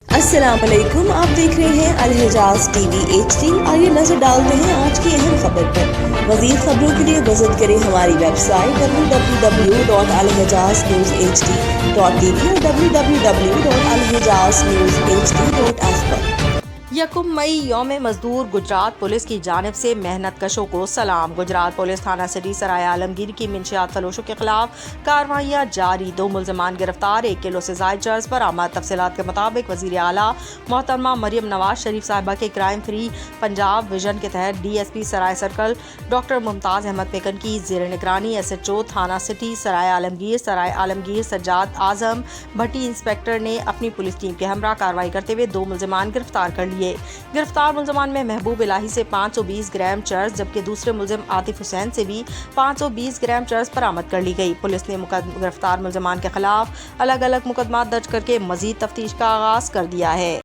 अस्सलाम वालेकुम, आप देख रहे हैं अलहिजाज टीवी HD। आइए नजर डालते हैं आज की अहम खबर पर। मज़ीद खबरों के लिए विजिट करें हमारी वेबसाइट www.alhijaznewshd.tv और www.alhijaznewshd.app पर। यकुम मई यौम मजदूर। गुजरात पुलिस की जानिब से मेहनत कशों को सलाम। गुजरात पुलिस थाना सिटी सराय आलमगीर की मंशियात फरोशों के खिलाफ कार्रवाइयाँ जारी। 2 मुलजमान गिरफ्तार, 1 किलो से जायद चर्स बरामद। तफसीलात के मुताबिक वज़ीर आला मोहतरमा मरियम नवाज शरीफ साहिबा के क्राइम फ्री पंजाब विजन के तहत DSP Sarai circle doctor Mumtaz Ahmad पेकन की ज़ेर निगरानी SHO थाना सिटी सराय आलमगीर सज्जाद आजम भट्टी इंस्पेक्टर ने अपनी पुलिस टीम के हमरा कार्रवाई करते हुए 2 मुलजमान गिरफ्तार कर लिए। गिरफ्तार मुलजमान में महबूब इलाही से 520 ग्राम चर्स जबकि दूसरे मुलजिम आतिफ हुसैन से भी 520 ग्राम चर्स बरामद कर ली गई। पुलिस ने गिरफ्तार मुलजमान के खिलाफ अलग अलग मुकदमा दर्ज करके मजीद तफ्तीश का आगाज कर दिया है।